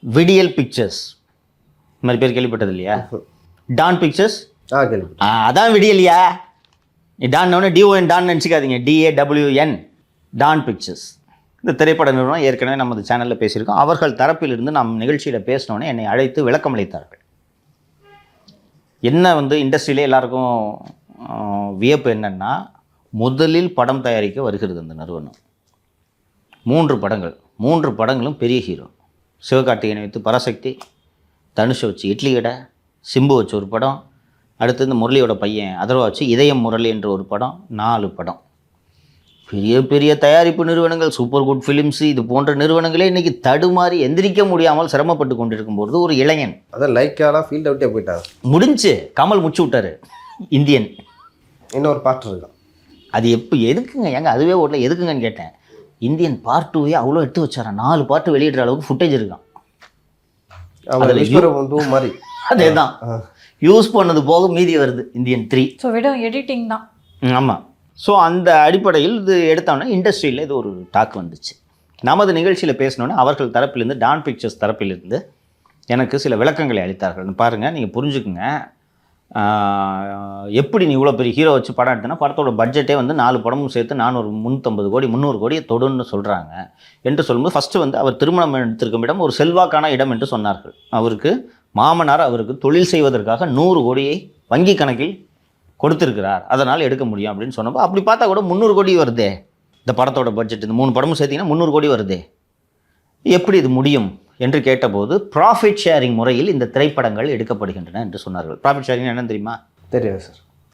விடியல் பிக்சர்ஸ் இந்த மாதிரி பேர் கேள்விப்பட்டது இல்லையா? டான் பிக்சர்ஸ் கேள்விப்பட்டேன். அதான் விடியலையா? நீ டான் டிஓஎன் டான் நினச்சிக்காதீங்க, DAWN டான் பிக்சர்ஸ். இந்த திரைப்பட நிறுவனம் ஏற்கனவே நமது சேனலில் பேசியிருக்கோம். அவர்கள் தரப்பிலிருந்து நாம் நிகழ்ச்சியில் பேசினோன்னே என்னை அழைத்து விளக்கம் அளித்தார்கள். என்ன இண்டஸ்ட்ரியிலே எல்லாருக்கும் வியப்பு என்னென்னா, முதலில் படம் தயாரிக்க வருகிறது அந்த நிறுவனம். 3 படங்களும் பெரிய ஹீரோ. சிவகார்த்திகேயனை வைத்து பராசக்தி, தனுஷை வச்சு இட்லி கடை, சிம்பு வச்சு ஒரு படம், அடுத்து இந்த முரளியோட பையன் அதர்வா வச்சு இதயம் முரளி என்ற ஒரு படம். 4 படம். பெரிய பெரிய தயாரிப்பு நிறுவனங்கள், சூப்பர் குட் ஃபிலிம்ஸ், இது போன்ற நிறுவனங்களே இன்றைக்கி தடுமாறி எந்திரிக்க முடியாமல் சிரமப்பட்டு கொண்டிருக்கும்போது ஒரு இளைஞன் அதான் லைக்காலாம் ஃபீல்ட் அவுட்டே போயிட்டாங்க. முடிஞ்சு கமல் முடிச்சு விட்டார். இந்தியன் இன்னொரு பார்ட் இருக்கான். அது எதுக்குங்க ஏங்க அதுவே ஓட்டல எதுக்குங்கன்னு கேட்டேன். இந்தியன் பார்ட் 2 அவ்வளோ எடுத்து வச்சாரான். 4 பார்ட்டு வெளியிடுற அளவுக்கு ஃபுட்டேஜ் இருக்கான். மாதிரி அதே தான் யூஸ் பண்ணது போக மீதி வருது இந்தியன் 3. ஸோ வெறும் எடிட்டிங் தான். ஆமாம். ஸோ அந்த அடிப்படையில் இது எடுத்தோன்னா இண்டஸ்ட்ரியில் இது ஒரு டாக் வந்துச்சு. நமது நிகழ்ச்சியில் பேசினோன்னே அவர்கள் தரப்பிலிருந்து, டான் பிக்சர்ஸ் தரப்பிலிருந்து எனக்கு சில விளக்கங்களை அளித்தார்கள். பாருங்கள், நீங்கள் புரிஞ்சுக்குங்க. எப்படி நீ இவ்வளோ பெரிய ஹீரோ வச்சு படம் எடுத்தனா படத்தோட பட்ஜெட்டே 4 படமும் சேர்த்து 350 கோடி 300 கோடியை தொடுன்னு சொல்கிறாங்க என்று சொல்லும்போது, ஃபஸ்ட்டு அவர் திருமணம் எடுத்திருக்கும் இடம் ஒரு செல்வாக்கான இடம் என்று சொன்னார்கள். அவருக்கு மாமனார் அவருக்கு தொழில் செய்வதற்காக 100 கோடியை வங்கி கணக்கில் கொடுத்துருக்கிறார், அதனால் எடுக்க முடியும் அப்படின்னு சொன்னப்போ, அப்படி பார்த்தா கூட 300 கோடி வருதே இந்த படத்தோட பட்ஜெட். இந்த 3 படமும் சேர்த்திங்கன்னா 300 கோடி வருதே, எப்படி இது முடியும் என்று கேட்டபோது, ப்ராஃபிட் ஷேரிங் முறையில் இந்த திரைப்படங்கள் எடுக்கப்படுகின்றன என்று சொன்னார்கள். ப்ராஃபிட் ஷேரிங் என்னன்னு தெரியுமா? தெரியாது சார்.